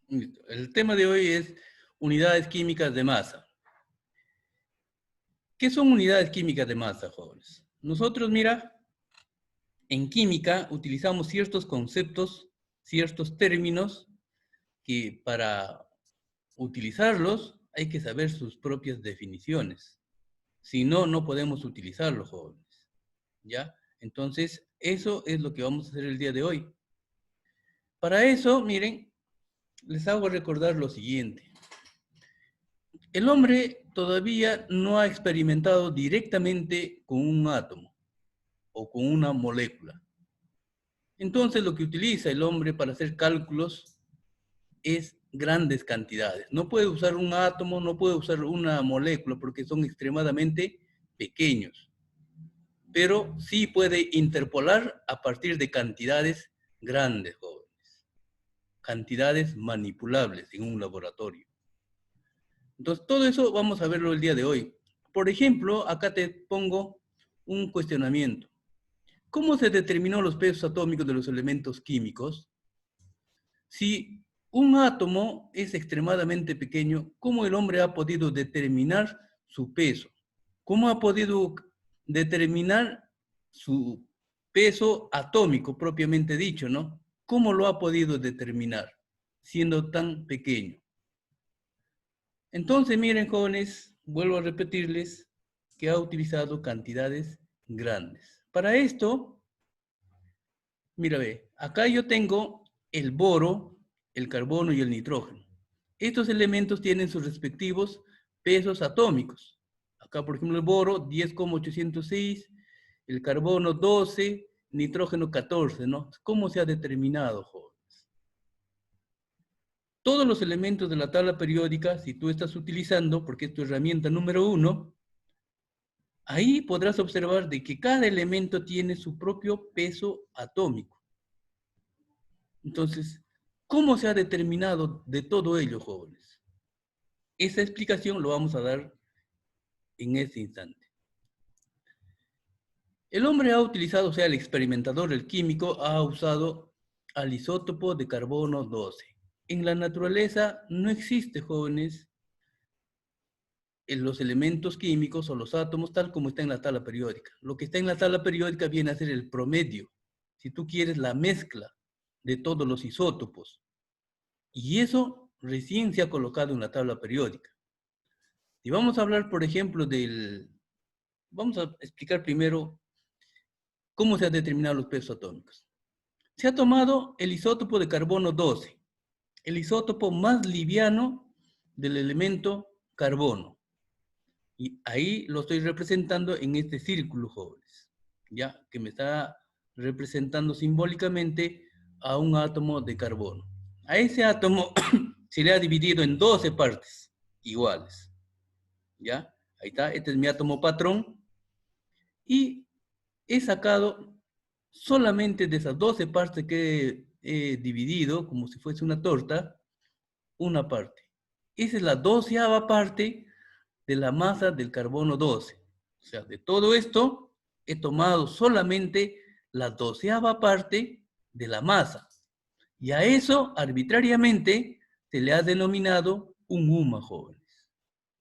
El tema de hoy es unidades químicas de masa. ¿Qué son unidades químicas de masa, jóvenes? Nosotros, mira, en química utilizamos ciertos conceptos, ciertos términos que para utilizarlos hay que saber sus propias definiciones. Si no, no podemos utilizarlos, jóvenes. ¿Ya? Entonces, eso es lo que vamos a hacer el día de hoy. Para eso, miren, les hago recordar lo siguiente. El hombre todavía no ha experimentado directamente con un átomo o con una molécula. Entonces, lo que utiliza el hombre para hacer cálculos es grandes cantidades. No puede usar un átomo, no puede usar una molécula porque son extremadamente pequeños. Pero sí puede interpolar a partir de cantidades grandes, jóvenes. Cantidades manipulables en un laboratorio. Entonces, todo eso vamos a verlo el día de hoy. Por ejemplo, acá te pongo un cuestionamiento. ¿Cómo se determinó los pesos atómicos de los elementos químicos? Si un átomo es extremadamente pequeño, ¿cómo el hombre ha podido determinar su peso? ¿Cómo ha podido determinar su peso atómico propiamente dicho, ¿no? ¿Cómo lo ha podido determinar siendo tan pequeño? Entonces, miren, jóvenes, vuelvo a repetirles que ha utilizado cantidades grandes. Para esto, mira, ve, acá yo tengo el boro, el carbono y el nitrógeno. Estos elementos tienen sus respectivos pesos atómicos. Acá, por ejemplo, el boro, 10,806, el carbono, 12, nitrógeno, 14, ¿no? ¿Cómo se ha determinado, jóvenes? Todos los elementos de la tabla periódica, si tú estás utilizando, porque es tu herramienta número 1, ahí podrás observar de que cada elemento tiene su propio peso atómico. Entonces, ¿cómo se ha determinado de todo ello, jóvenes? Esa explicación lo vamos a dar en este instante. El hombre ha utilizado, o sea, el experimentador, el químico, ha usado al isótopo de carbono 12. En la naturaleza no existe, jóvenes, en los elementos químicos o los átomos tal como está en la tabla periódica. Lo que está en la tabla periódica viene a ser el promedio. Si tú quieres, la mezcla de todos los isótopos. Y eso recién se ha colocado en la tabla periódica. Y vamos a hablar, por ejemplo, vamos a explicar primero cómo se han determinado los pesos atómicos. Se ha tomado el isótopo de carbono 12, el isótopo más liviano del elemento carbono. Y ahí lo estoy representando en este círculo, jóvenes, ya que me está representando simbólicamente a un átomo de carbono. A ese átomo se le ha dividido en 12 partes iguales, ¿ya? Ahí está, este es mi átomo patrón. Y he sacado solamente de esas 12 partes que he dividido, como si fuese una torta, una parte. Esa es la 12ª parte de la masa del carbono 12. O sea, de todo esto he tomado solamente la 12ª parte de la masa. Y a eso, arbitrariamente, se le ha denominado un UMA, jóvenes.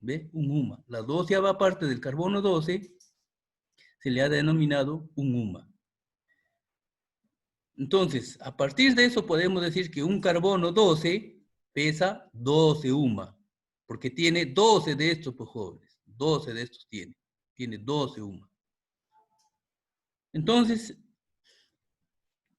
¿Ve? Un UMA. La 12ª parte del carbono 12 se le ha denominado un UMA. Entonces, a partir de eso podemos decir que un carbono 12 pesa 12 UMA, porque tiene 12 de estos, pues, jóvenes. 12 de estos tiene 12 UMA. Entonces,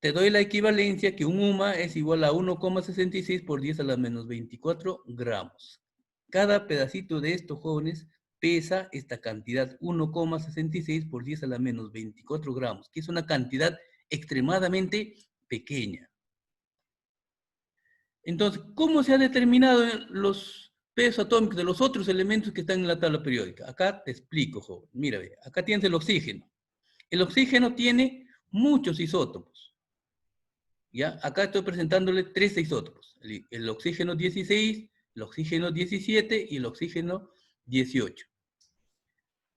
te doy la equivalencia que un UMA es igual a 1,66 por 10 a la menos 24 gramos. Cada pedacito de estos, jóvenes, pesa esta cantidad, 1,66 por 10 a la menos 24 gramos, que es una cantidad extremadamente pequeña. Entonces, ¿cómo se han determinado los pesos atómicos de los otros elementos que están en la tabla periódica? Acá te explico, joven. Mira, ve, acá tienes el oxígeno. El oxígeno tiene muchos isótopos. ¿Ya? Acá estoy presentándole 13 isótopos. El oxígeno 16, el oxígeno 17 y el oxígeno 18.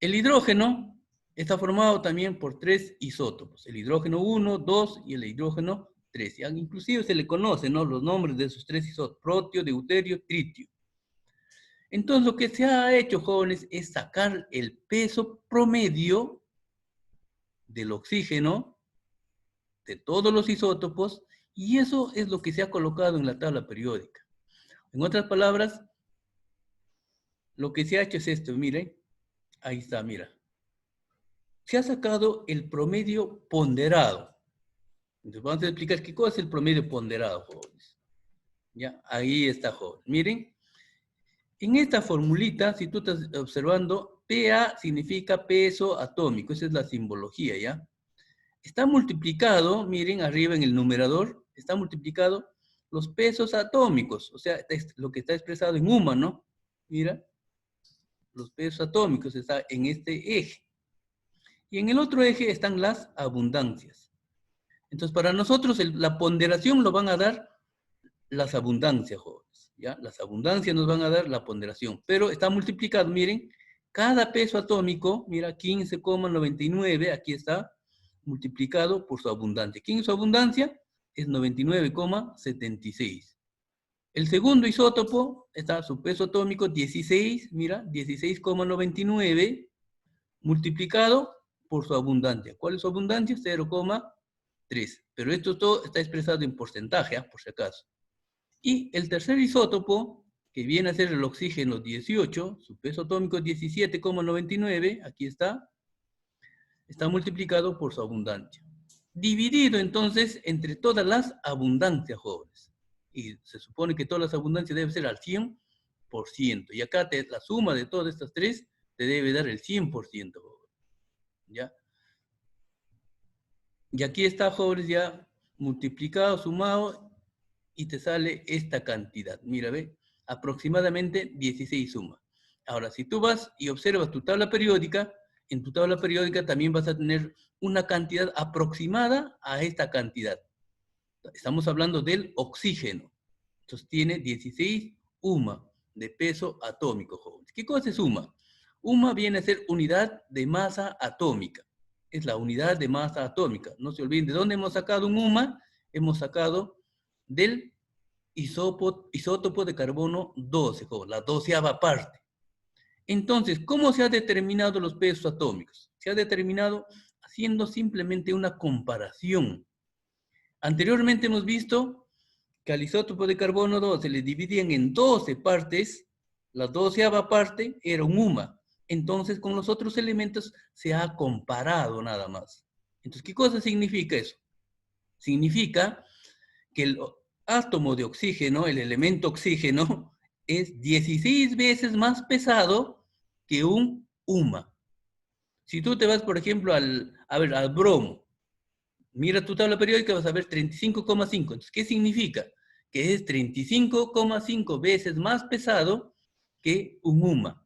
El hidrógeno está formado también por 3 isótopos. El hidrógeno 1, 2 y el hidrógeno 3. tres. ¿Ya? Inclusive se le conocen, ¿no?, los nombres de esos tres isótopos: protio, deuterio, tritio. Entonces, lo que se ha hecho, jóvenes, es sacar el peso promedio del oxígeno de todos los isótopos, y eso es lo que se ha colocado en la tabla periódica. En otras palabras, lo que se ha hecho es esto, miren, ahí está, mira. Se ha sacado el promedio ponderado. Entonces vamos a explicar qué cosa es el promedio ponderado, jóvenes. Ya, ahí está, jóvenes. Miren, en esta formulita, si tú estás observando, PA significa peso atómico, esa es la simbología, ¿ya? Está multiplicado, miren, arriba en el numerador, está multiplicado los pesos atómicos, o sea, lo que está expresado en UMA, ¿no? Mira, los pesos atómicos están en este eje. Y en el otro eje están las abundancias. Entonces, para nosotros la ponderación lo van a dar las abundancias, jóvenes, ¿ya? Las abundancias nos van a dar la ponderación, pero está multiplicado, miren, cada peso atómico, mira, 15,99, aquí está, multiplicado por su abundancia. ¿Quién es su abundancia? Es 99,76. El segundo isótopo está su peso atómico 16, mira, 16,99, multiplicado por su abundancia. ¿Cuál es su abundancia? 0,3. Pero esto todo está expresado en porcentaje, por si acaso. Y el tercer isótopo, que viene a ser el oxígeno 18, su peso atómico 17,99, aquí está multiplicado por su abundancia. Dividido entonces entre todas las abundancias, jóvenes. Y se supone que todas las abundancias deben ser al 100%. Y acá la suma de todas estas tres te debe dar el 100%, jóvenes. ¿Ya? Y aquí está, jóvenes, ya multiplicado, sumado, y te sale esta cantidad. Mira, ve, aproximadamente 16 suma. Ahora, si tú vas y observas tu tabla periódica, en tu tabla periódica también vas a tener una cantidad aproximada a esta cantidad. Estamos hablando del oxígeno. Entonces tiene 16 UMA de peso atómico, jóvenes. ¿Qué cosa es UMA? UMA viene a ser unidad de masa atómica. Es la unidad de masa atómica. No se olviden, ¿de dónde hemos sacado un UMA? Hemos sacado del isótopo de carbono 12, la 12ª parte. Entonces, ¿cómo se han determinado los pesos atómicos? Se ha determinado haciendo simplemente una comparación. Anteriormente hemos visto que al isótopo de carbono 12 le dividían en 12 partes, la 12ª parte era un UMA. Entonces, con los otros elementos se ha comparado nada más. Entonces, ¿qué cosa significa eso? Significa que el átomo de oxígeno, el elemento oxígeno, es 16 veces más pesado que un UMA. Si tú te vas, por ejemplo, al bromo, mira tu tabla periódica, vas a ver 35,5. Entonces, ¿qué significa? Que es 35,5 veces más pesado que un UMA.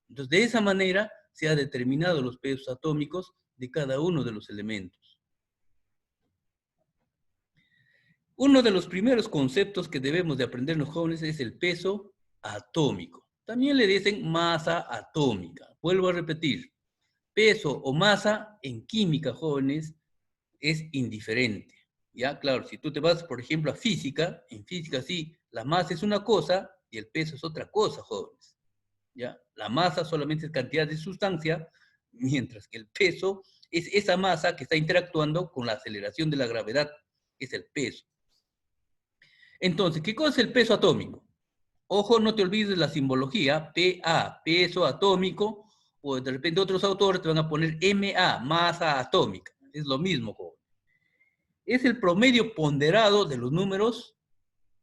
Entonces, de esa manera se han determinado los pesos atómicos de cada uno de los elementos. Uno de los primeros conceptos que debemos de aprender los jóvenes es el peso atómico. También le dicen masa atómica. Vuelvo a repetir, peso o masa en química, jóvenes, es indiferente. Ya, claro, si tú te vas, por ejemplo, a física, en física sí, la masa es una cosa y el peso es otra cosa, jóvenes. ¿Ya? La masa solamente es cantidad de sustancia, mientras que el peso es esa masa que está interactuando con la aceleración de la gravedad, es el peso. Entonces, ¿qué cosa es el peso atómico? Ojo, no te olvides la simbología, PA, peso atómico, o de repente otros autores te van a poner MA, masa atómica. Es lo mismo, joven. Es el promedio ponderado de los números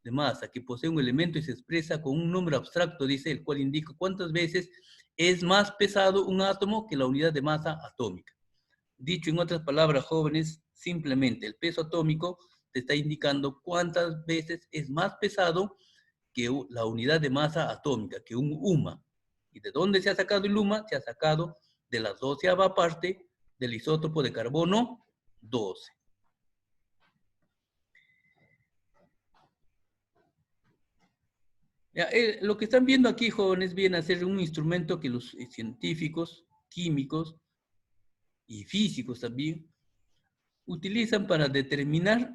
de masa que posee un elemento y se expresa con un número abstracto, dice, el cual indica cuántas veces es más pesado un átomo que la unidad de masa atómica. Dicho en otras palabras, jóvenes, simplemente el peso atómico te está indicando cuántas veces es más pesado que la unidad de masa atómica, que un UMA. ¿Y de dónde se ha sacado el UMA? Se ha sacado de la 12ª parte del isótopo de carbono 12. Ya, lo que están viendo aquí, jóvenes, viene a ser un instrumento que los científicos, químicos y físicos también utilizan para determinar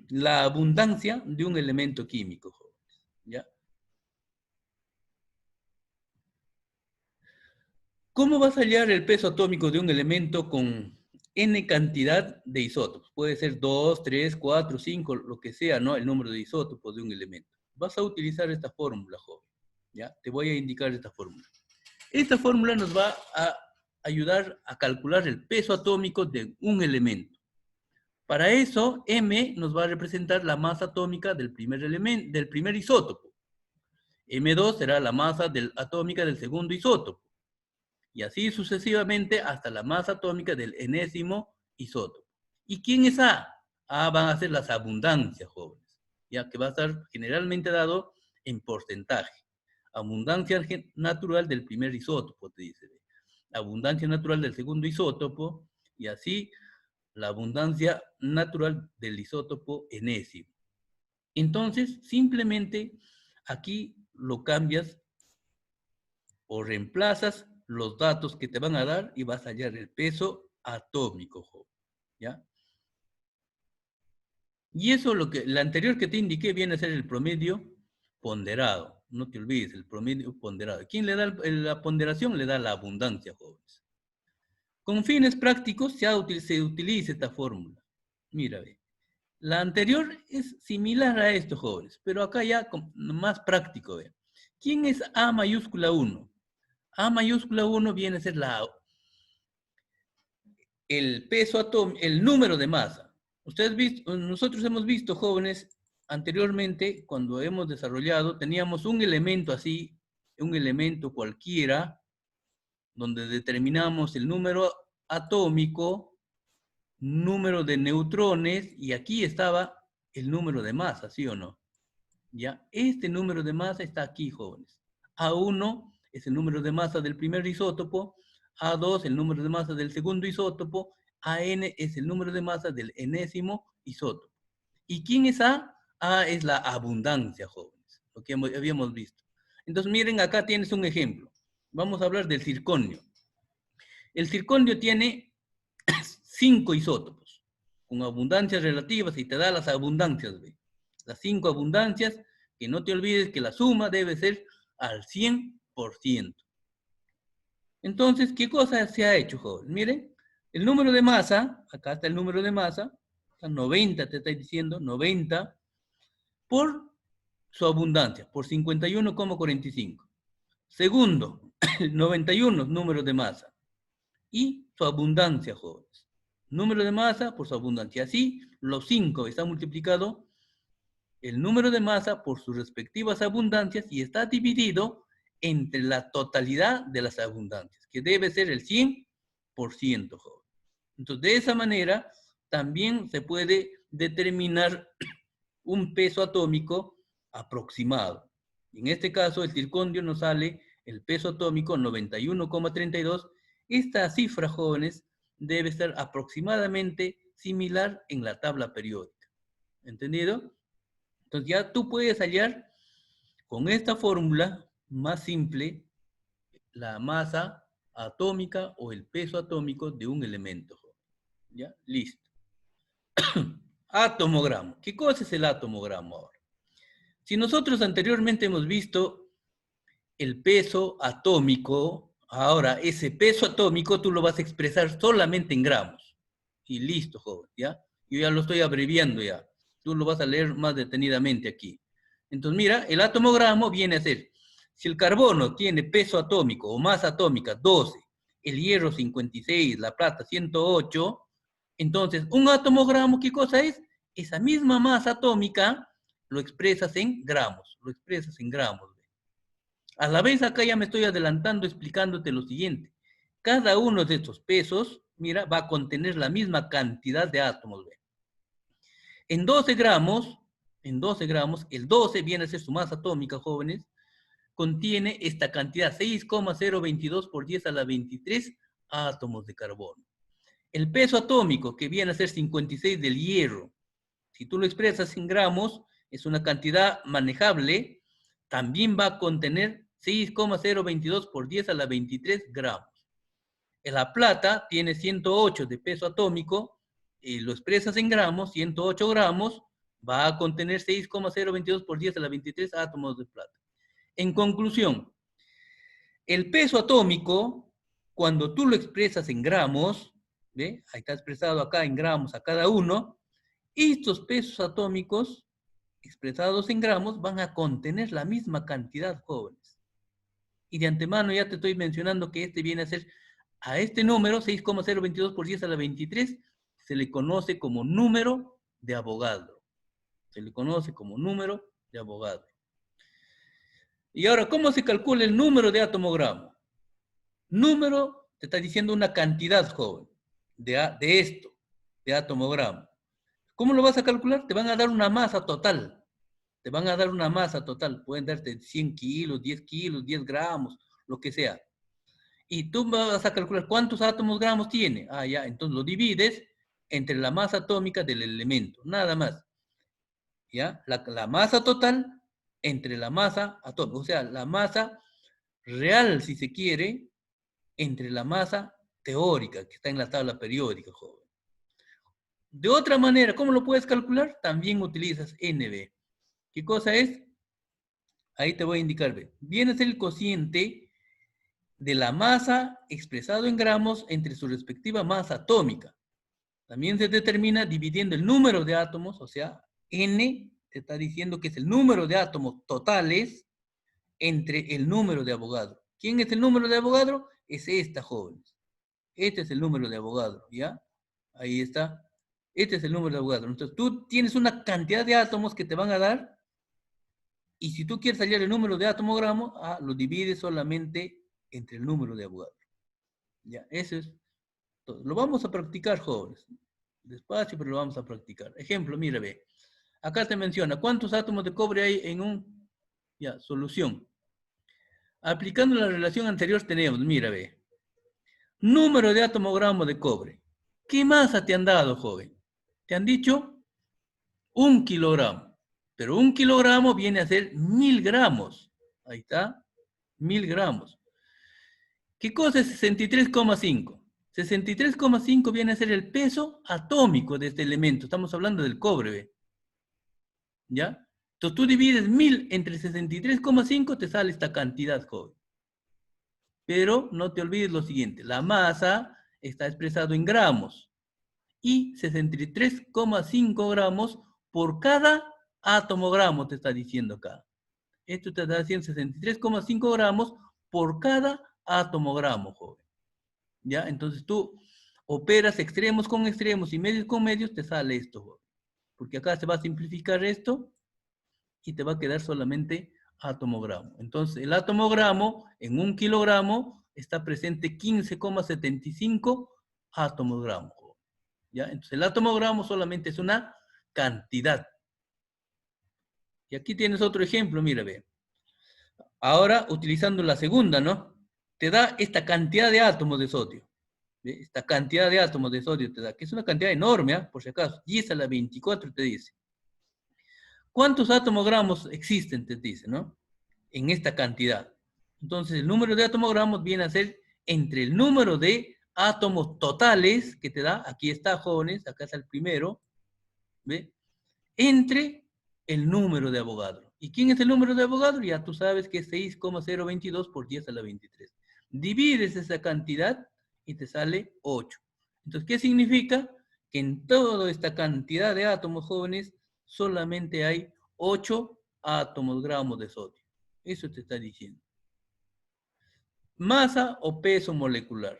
la abundancia de un elemento químico, jóvenes, ¿ya? ¿Cómo vas a hallar el peso atómico de un elemento con n cantidad de isótopos? Puede ser 2, 3, 4, 5, lo que sea, ¿no? El número de isótopos de un elemento. Vas a utilizar esta fórmula, joven, ¿ya? Te voy a indicar esta fórmula. Esta fórmula nos va a ayudar a calcular el peso atómico de un elemento. Para eso, M nos va a representar la masa atómica del primer elemento, del primer isótopo. M2 será la masa atómica del segundo isótopo. Y así sucesivamente hasta la masa atómica del enésimo isótopo. ¿Y quién es A? A van a ser las abundancias, jóvenes, ya que va a estar generalmente dado en porcentaje. Abundancia natural del primer isótopo, te dice. Abundancia natural del segundo isótopo, y así la abundancia natural del isótopo enésimo. Entonces, simplemente aquí lo cambias o reemplazas los datos que te van a dar y vas a hallar el peso atómico, ¿ya? Y eso, la anterior que te indiqué, viene a ser el promedio ponderado. No te olvides, el promedio ponderado. ¿Quién le da la ponderación? Le da la abundancia, jóvenes. Con fines prácticos se utiliza esta fórmula. Mira, ve. La anterior es similar a esto, jóvenes, pero acá ya más práctico, ve. ¿Quién es A mayúscula 1? A mayúscula 1 viene a ser el peso atómico, el número de masa. Nosotros hemos visto, jóvenes, anteriormente, cuando hemos desarrollado, teníamos un elemento así, un elemento cualquiera, donde determinamos el número atómico, número de neutrones, y aquí estaba el número de masa, ¿sí o no? ¿Ya? Este número de masa está aquí, jóvenes. A1 es el número de masa del primer isótopo, A2 el número de masa del segundo isótopo, AN es el número de masa del enésimo isótopo. ¿Y quién es A? A es la abundancia, jóvenes, lo que habíamos visto. Entonces, miren, acá tienes un ejemplo. Vamos a hablar del circonio. El circonio tiene 5 isótopos, con abundancias relativas, y te da las abundancias, ¿ve? Las 5 abundancias, que no te olvides que la suma debe ser al 100%. Entonces, ¿qué cosa se ha hecho, joven? Miren, el número de masa, acá está el número de masa, 90, te estoy diciendo, 90, por su abundancia, por 51,45. Segundo, 91 números de masa. Y su abundancia, jóvenes. Número de masa por su abundancia. Así, los 5 está multiplicado el número de masa por sus respectivas abundancias y está dividido entre la totalidad de las abundancias, que debe ser el 100%, joven. Entonces, de esa manera, también se puede determinar un peso atómico aproximado. En este caso, el circonio nos sale el peso atómico 91,32. Esta cifra, jóvenes, debe estar aproximadamente similar en la tabla periódica. ¿Entendido? Entonces ya tú puedes hallar con esta fórmula más simple la masa atómica o el peso atómico de un elemento. ¿Ya? Listo. Atomogramo. ¿Qué cosa es el atomogramo ahora? Si nosotros anteriormente hemos visto el peso atómico, ahora ese peso atómico tú lo vas a expresar solamente en gramos. Y listo, joven, ¿ya? Yo ya lo estoy abreviando ya. Tú lo vas a leer más detenidamente aquí. Entonces, mira, el atomogramo viene a ser, si el carbono tiene peso atómico o masa atómica 12, el hierro 56, la plata 108, entonces, un atomogramo, ¿qué cosa es? Esa misma masa atómica lo expresas en gramos, A la vez, acá ya me estoy adelantando explicándote lo siguiente. Cada uno de estos pesos, mira, va a contener la misma cantidad de átomos, ¿ve? En 12 gramos, el 12 viene a ser su masa atómica, jóvenes, contiene esta cantidad, 6,022 por 10 a la 23 átomos de carbono. El peso atómico, que viene a ser 56 del hierro, si tú lo expresas en gramos, es una cantidad manejable, también va a contener 6,022 por 10 a la 23 gramos. La plata tiene 108 de peso atómico, lo expresas en gramos, 108 gramos, va a contener 6,022 por 10 a la 23 átomos de plata. En conclusión, el peso atómico, cuando tú lo expresas en gramos, ¿ve? Ahí está expresado acá en gramos a cada uno, estos pesos atómicos expresados en gramos van a contener la misma cantidad, jóvenes. Y de antemano ya te estoy mencionando que este viene a ser, a este número, 6,022 por 10 a la 23, se le conoce como número de Avogadro. Se le conoce como número de Avogadro. Y ahora, ¿cómo se calcula el número de atomogramo? Número, te está diciendo una cantidad, joven, de esto, de atomogramo. ¿Cómo lo vas a calcular? Te van a dar una masa total. Te van a dar una masa total. Pueden darte 100 kilos, 10 gramos, lo que sea. Y tú vas a calcular cuántos átomos gramos tiene. Ah, ya, entonces lo divides entre la masa atómica del elemento, nada más. ¿Ya? La masa total entre la masa atómica, o sea, la masa real, si se quiere, entre la masa teórica que está en la tabla periódica, joven. De otra manera, ¿cómo lo puedes calcular? También utilizas NB. ¿Qué cosa es? Ahí te voy a indicar, ve. Viene a ser el cociente de la masa expresado en gramos entre su respectiva masa atómica. También se determina dividiendo el número de átomos, o sea, N te está diciendo que es el número de átomos totales entre el número de Avogadro. ¿Quién es el número de Avogadro? Es esta, jóvenes. Este es el número de Avogadro, ¿ya? Ahí está. Este es el número de Avogadro. Entonces, tú tienes una cantidad de átomos que te van a dar, y si tú quieres hallar el número de atomogramo, lo divides solamente entre el número de Avogadro. Ya, eso es todo. Lo vamos a practicar, jóvenes. Despacio, pero lo vamos a practicar. Ejemplo, mira, ve. Acá te menciona, ¿cuántos átomos de cobre hay en un... Ya, solución. Aplicando la relación anterior tenemos, mira, ve. Número de atomogramo de cobre. ¿Qué masa te han dado, joven? Te han dicho 1 kilogramo. Pero 1 kilogramo viene a ser 1000 gramos. Ahí está, 1000 gramos. ¿Qué cosa es 63,5? 63,5 viene a ser el peso atómico de este elemento. Estamos hablando del cobre, ¿ve? ¿Ya? Entonces tú divides 1000 entre 63,5, te sale esta cantidad, joven. Pero no te olvides lo siguiente, la masa está expresado en gramos y 63,5 gramos por cada atomogramo te está diciendo acá. Esto te está diciendo 63,5 gramos por cada atomogramo, joven. ¿Ya? Entonces tú operas extremos con extremos y medios con medios, te sale esto, joven. Porque acá se va a simplificar esto y te va a quedar solamente atomogramo. Entonces, el atomogramo en 1 kilogramo está presente 15,75 atomogramos. ¿Ya? Entonces, el atomogramo solamente es una cantidad. Y aquí tienes otro ejemplo, mira, ve. Ahora, utilizando la segunda, ¿no? Te da esta cantidad de átomos de sodio. ¿Ve? Esta cantidad de átomos de sodio te da, que es una cantidad enorme, por si acaso. 10 a la 24 te dice. ¿Cuántos atomogramos existen? Te dice, ¿no? En esta cantidad. Entonces, el número de atomogramos viene a ser entre el número de átomos totales que te da, aquí está, jóvenes, acá está el primero, ¿ve? Entre el número de Avogadro. ¿Y quién es el número de Avogadro? Ya tú sabes que es 6,022 por 10 a la 23. Divides esa cantidad y te sale 8. Entonces, ¿qué significa? Que en toda esta cantidad de átomos, jóvenes, solamente hay 8 átomos gramos de sodio. Eso te está diciendo. Masa o peso molecular.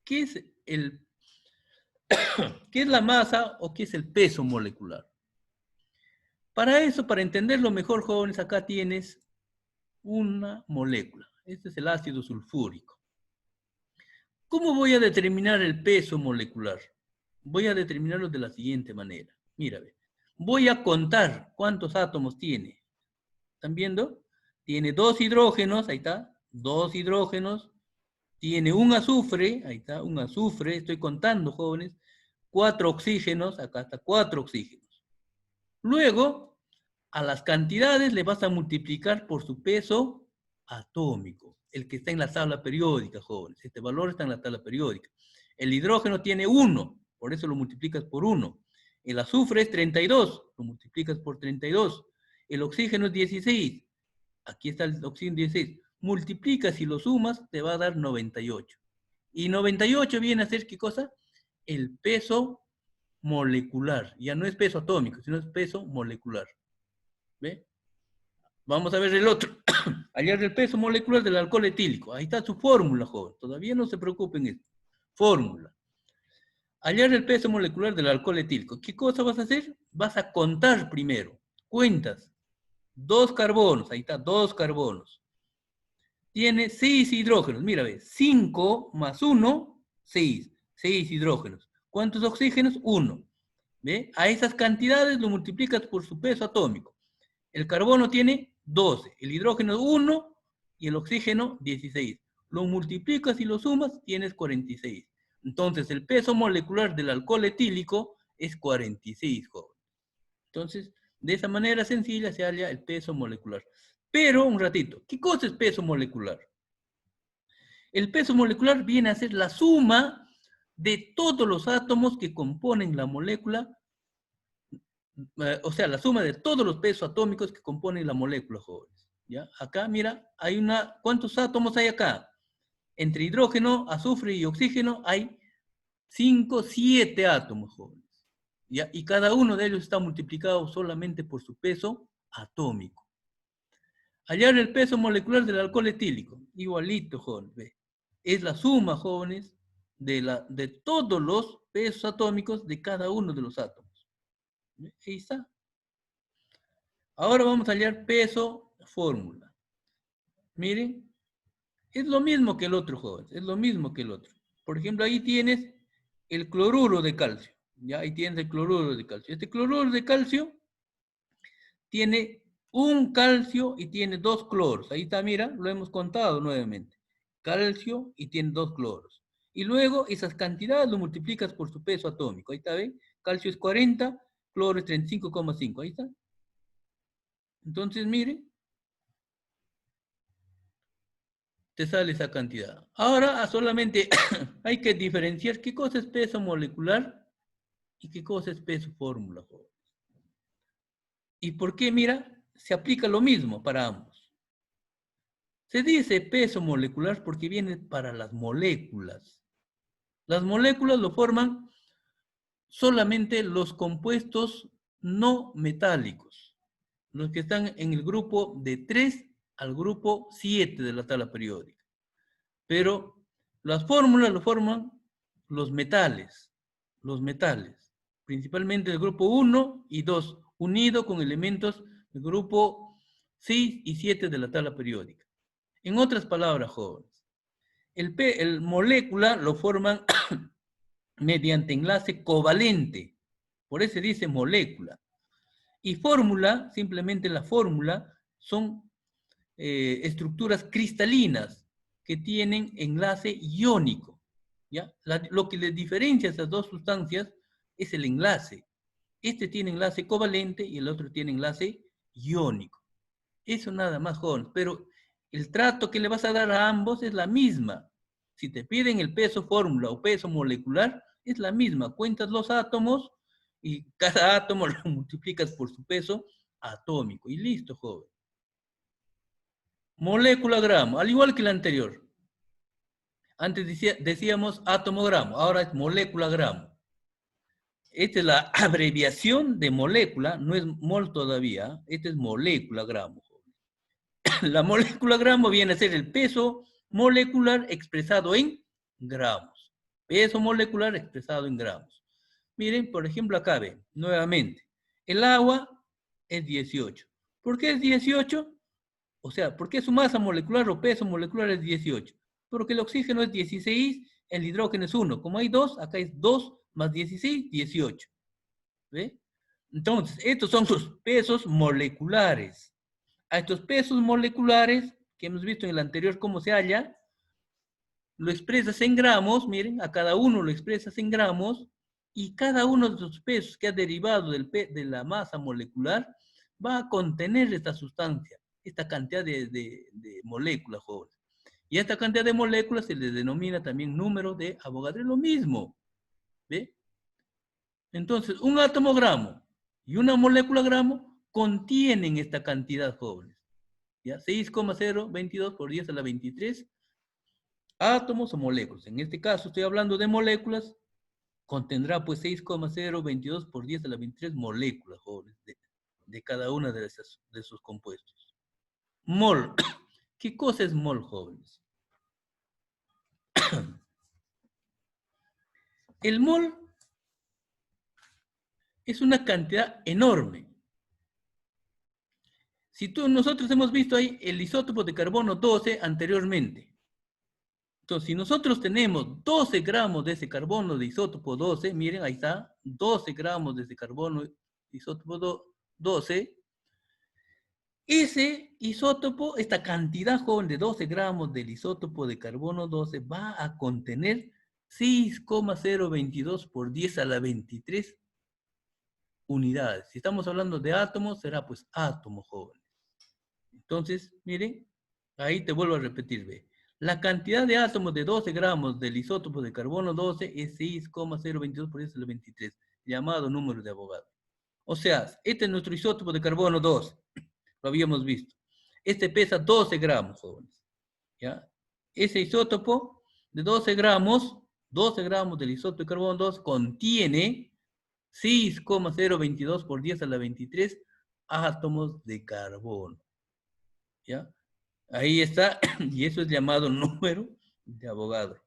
¿Qué es ¿qué es la masa o qué es el peso molecular? Para eso, para entenderlo mejor, jóvenes, acá tienes una molécula. Este es el ácido sulfúrico. ¿Cómo voy a determinar el peso molecular? Voy a determinarlo de la siguiente manera. Mira, voy a contar cuántos átomos tiene. ¿Están viendo? Tiene 2 hidrógenos, ahí está, 2 hidrógenos. Tiene un azufre, ahí está, un azufre, estoy contando, jóvenes. 4 oxígenos, acá está, 4 oxígenos. Luego, a las cantidades le vas a multiplicar por su peso atómico, el que está en la tabla periódica, jóvenes. Este valor está en la tabla periódica. El hidrógeno tiene 1, por eso lo multiplicas por 1. El azufre es 32, lo multiplicas por 32. El oxígeno es 16, aquí está el oxígeno 16. Multiplicas y lo sumas, te va a dar 98. Y 98 viene a ser, ¿qué cosa? El peso molecular. Ya no es peso atómico, sino es peso molecular. ¿Ve? Vamos a ver el otro. Hallar el peso molecular del alcohol etílico. Ahí está su fórmula, joven. Todavía no se preocupen esto. Fórmula. Hallar el peso molecular del alcohol etílico. ¿Qué cosa vas a hacer? Vas a contar primero. Cuentas. 2 carbonos. Ahí está, 2 carbonos. Tiene 6 hidrógenos. Mira, ve. 5 más 1, 6. 6 hidrógenos. ¿Cuántos oxígenos? 1. ¿Ve? A esas cantidades lo multiplicas por su peso atómico. El carbono tiene 12, el hidrógeno 1 y el oxígeno 16. Lo multiplicas y lo sumas, tienes 46. Entonces, el peso molecular del alcohol etílico es 46, joven. Entonces, de esa manera sencilla se halla el peso molecular. Pero, un ratito, ¿qué cosa es peso molecular? El peso molecular viene a ser la suma de todos los átomos que componen la molécula, o sea, la suma de todos los pesos atómicos que componen la molécula, jóvenes. ¿Ya? Acá, mira, hay ¿cuántos átomos hay acá? Entre hidrógeno, azufre y oxígeno hay 5, 7 átomos, jóvenes. ¿Ya? Y cada uno de ellos está multiplicado solamente por su peso atómico. Hallar el peso molecular del alcohol etílico. Igualito, jóvenes. ¿Ve? Es la suma, jóvenes, de todos los pesos atómicos de cada uno de los átomos. Ahí está. Ahora vamos a hallar peso fórmula. Miren, es lo mismo que el otro, jóvenes. Es lo mismo que el otro. Por ejemplo, ahí tienes el cloruro de calcio. Ya, ahí tienes el cloruro de calcio. Este cloruro de calcio tiene un calcio y tiene 2 cloros. Ahí está, mira, lo hemos contado nuevamente. Calcio y tiene 2 cloros. Y luego esas cantidades lo multiplicas por su peso atómico. Ahí está, ¿ven? Calcio es 40, cloro es 35,5. Ahí está. Entonces, mire, te sale esa cantidad. Ahora solamente hay que diferenciar qué cosa es peso molecular y qué cosa es peso fórmula. ¿Y por qué? Mira, se aplica lo mismo para ambos. Se dice peso molecular porque viene para las moléculas. Las moléculas lo forman solamente los compuestos no metálicos, los que están en el grupo de 3 al grupo 7 de la tabla periódica. Pero las fórmulas lo forman los metales, principalmente el grupo 1 y 2, unido con elementos del grupo 6 y 7 de la tabla periódica. En otras palabras, jóvenes, el molécula lo forman mediante enlace covalente, por eso se dice molécula. Y fórmula, simplemente la fórmula, son estructuras cristalinas que tienen enlace iónico. ¿Ya? Lo que les diferencia a estas dos sustancias es el enlace. Este tiene enlace covalente y el otro tiene enlace iónico. Eso nada más, jóvenes, pero el trato que le vas a dar a ambos es la misma. Si te piden el peso fórmula o peso molecular, es la misma. Cuentas los átomos y cada átomo lo multiplicas por su peso atómico. Y listo, joven. Molécula gramo, al igual que la anterior. Antes decíamos átomo gramo, ahora es molécula gramo. Esta es la abreviación de molécula, no es mol todavía, esta es molécula gramo. La molécula gramo viene a ser el peso molecular expresado en gramos. Peso molecular expresado en gramos. Miren, por ejemplo, acá ven, nuevamente, el agua es 18. ¿Por qué es 18? O sea, ¿por qué su masa molecular o peso molecular es 18? Porque el oxígeno es 16, el hidrógeno es 1. Como hay 2, acá es 2 más 16, 18. ¿Ve? Entonces, estos son sus pesos moleculares. A estos pesos moleculares, que hemos visto en el anterior cómo se halla, lo expresas en gramos, miren, a cada uno lo expresas en gramos, y cada uno de los pesos que ha derivado de la masa molecular va a contener esta sustancia, esta cantidad de moléculas, jóvenes. Y a esta cantidad de moléculas se le denomina también número de Avogadro, lo mismo, ¿ve? Entonces, un átomo gramo y una molécula gramo contienen esta cantidad, jóvenes. ¿Ya? 6,022 por 10 a la 23 átomos o moléculas. En este caso estoy hablando de moléculas, contendrá pues 6,022 por 10 a la 23 moléculas, jóvenes, de cada una de sus compuestos. Mol. ¿Qué cosa es mol, jóvenes? El mol es una cantidad enorme. Nosotros hemos visto ahí el isótopo de carbono 12 anteriormente. Entonces, si nosotros tenemos 12 gramos de ese carbono de isótopo 12, miren, ahí está, 12 gramos de ese carbono de isótopo 12, ese isótopo, esta cantidad, joven, de 12 gramos del isótopo de carbono 12 va a contener 6,022 por 10 a la 23 unidades. Si estamos hablando de átomos, será pues átomo, joven. Entonces, miren, ahí te vuelvo a repetir, ve. La cantidad de átomos de 12 gramos del isótopo de carbono 12 es 6,022 por 10 a la 23, llamado número de Avogadro. O sea, este es nuestro isótopo de carbono 12, lo habíamos visto. Este pesa 12 gramos, jóvenes. ¿Ya? Ese isótopo de 12 gramos del isótopo de carbono 12 contiene 6,022 por 10 a la 23 átomos de carbono. ¿Ya? Ahí está, y eso es llamado número de Avogadro.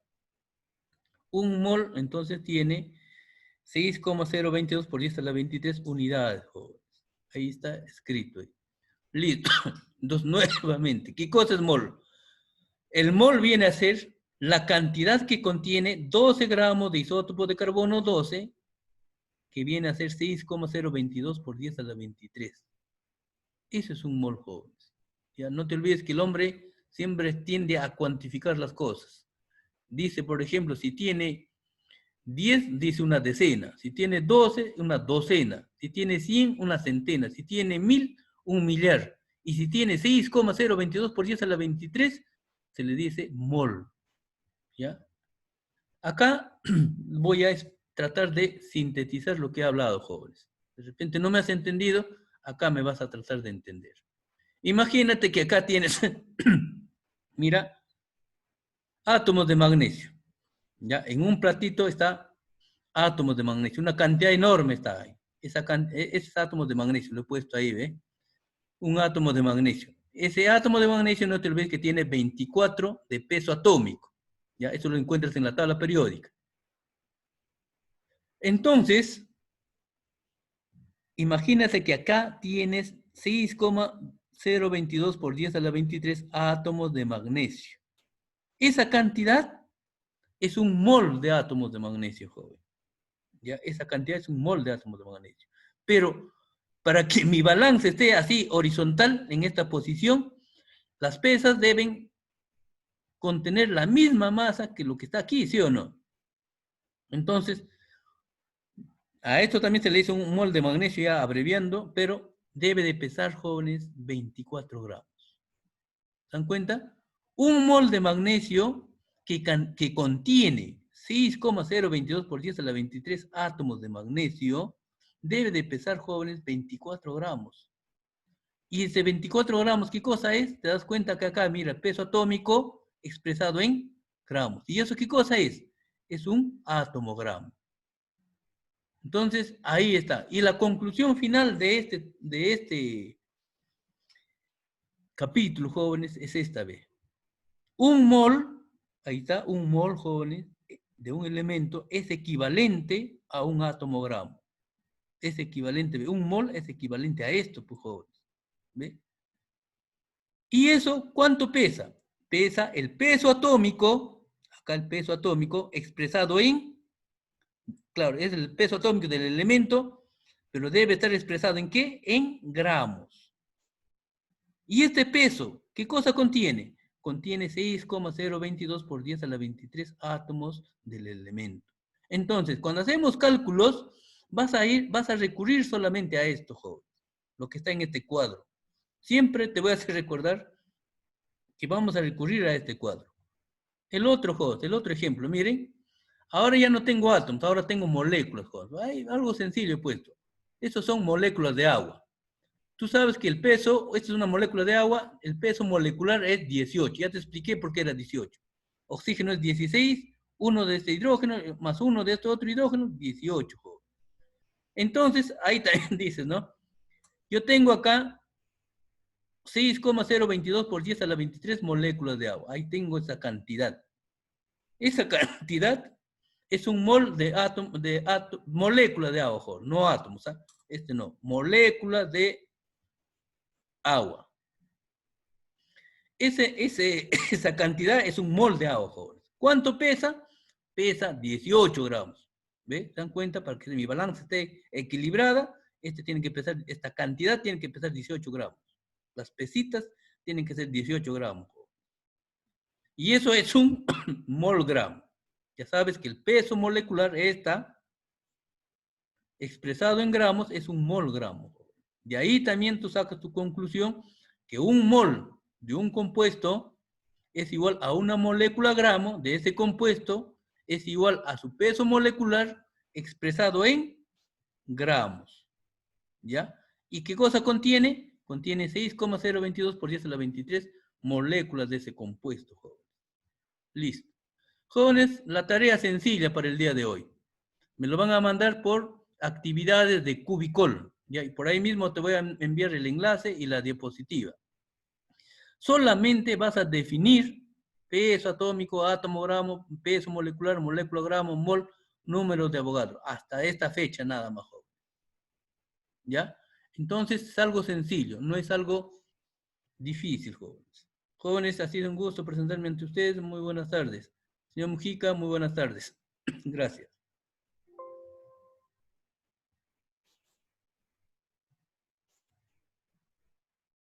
Un mol, entonces, tiene 6,022 por 10 a la 23 unidades, jóvenes. Ahí está escrito. Listo. Entonces, nuevamente, ¿qué cosa es mol? El mol viene a ser la cantidad que contiene 12 gramos de isótopo de carbono 12, que viene a ser 6,022 por 10 a la 23. Eso es un mol, jóvenes. Ya, no te olvides que el hombre siempre tiende a cuantificar las cosas. Dice, por ejemplo, si tiene 10, dice una decena. Si tiene 12, una docena. Si tiene 100, una centena. Si tiene 1000, un millar. Y si tiene 6,022 por 10 a la 23, se le dice mol. ¿Ya? Acá voy a tratar de sintetizar lo que he hablado, jóvenes. De repente no me has entendido, acá me vas a tratar de entender. Imagínate que acá tienes, mira, átomos de magnesio. ¿Ya? En un platito está átomos de magnesio, una cantidad enorme está ahí. Esos átomos de magnesio, lo he puesto ahí, ¿ve? Un átomo de magnesio. Ese átomo de magnesio, no te olvides que tiene 24 de peso atómico. ¿Ya? Eso lo encuentras en la tabla periódica. Entonces, imagínate que acá tienes 6,022 por 10 a la 23 átomos de magnesio. Esa cantidad es un mol de átomos de magnesio, joven. ¿Ya? Esa cantidad es un mol de átomos de magnesio. Pero para que mi balance esté así horizontal en esta posición, las pesas deben contener la misma masa que lo que está aquí, ¿sí o no? Entonces, a esto también se le dice un mol de magnesio, ya abreviando, pero debe de pesar, jóvenes, 24 gramos. ¿Se dan cuenta? Un mol de magnesio que contiene 6,022 por 10 a la 23 átomos de magnesio, debe de pesar, jóvenes, 24 gramos. Y ese 24 gramos, ¿qué cosa es? Te das cuenta que acá, mira, peso atómico expresado en gramos. ¿Y eso qué cosa es? Es un átomogramo. Entonces, ahí está. Y la conclusión final de este capítulo, jóvenes, es esta vez. Un mol, ahí está, un mol, jóvenes, de un elemento es equivalente a un atomogramo. Es equivalente, un mol es equivalente a esto, pues, jóvenes. ¿Ve? ¿Y eso cuánto pesa? Pesa el peso atómico, acá el peso atómico expresado en, claro, es el peso atómico del elemento, pero debe estar expresado en ¿qué? En gramos. ¿Y este peso, qué cosa contiene? Contiene 6,022 por 10 a la 23 átomos del elemento. Entonces, cuando hacemos cálculos, vas a recurrir solamente a esto, joven, lo que está en este cuadro. Siempre te voy a hacer recordar que vamos a recurrir a este cuadro. El otro ejemplo, miren, Ahora ya no tengo átomos, ahora tengo moléculas, jóvenes. Hay algo sencillo he puesto. Estos son moléculas de agua. Tú sabes que el peso, esta es una molécula de agua, el peso molecular es 18. Ya te expliqué por qué era 18. Oxígeno es 16, uno de este hidrógeno más uno de este otro hidrógeno, 18. Joven. Entonces, ahí también dices, ¿no? Yo tengo acá 6,022 por 10 a la 23 moléculas de agua. Ahí tengo esa cantidad. Esa cantidad es un mol de átomo, molécula de agua, joven, no átomos, ¿ah? Este no, molécula de agua. Esa cantidad es un mol de agua, jóvenes. ¿Cuánto pesa? Pesa 18 gramos. ¿Ve? ¿Se dan cuenta? Para que mi balanza esté equilibrada, esta cantidad tiene que pesar 18 gramos. Las pesitas tienen que ser 18 gramos. Y eso es un mol gramo. Ya sabes que el peso molecular está expresado en gramos, es un mol gramo. De ahí también tú sacas tu conclusión que un mol de un compuesto es igual a una molécula gramo de ese compuesto, es igual a su peso molecular expresado en gramos. ¿Ya? ¿Y qué cosa contiene? Contiene 6,022 por 10 a la 23 moléculas de ese compuesto, jóvenes. Listo. Jóvenes, la tarea sencilla para el día de hoy. Me lo van a mandar por actividades de Cubicol. ¿Ya? Y por ahí mismo te voy a enviar el enlace y la diapositiva. Solamente vas a definir peso atómico, átomo, gramo, peso molecular, molécula, gramo, mol, número de Avogadro. Hasta esta fecha nada más, joven. ¿Ya? Entonces es algo sencillo, no es algo difícil, jóvenes. Jóvenes, ha sido un gusto presentarme ante ustedes. Muy buenas tardes. Señor Mujica, muy buenas tardes. Gracias.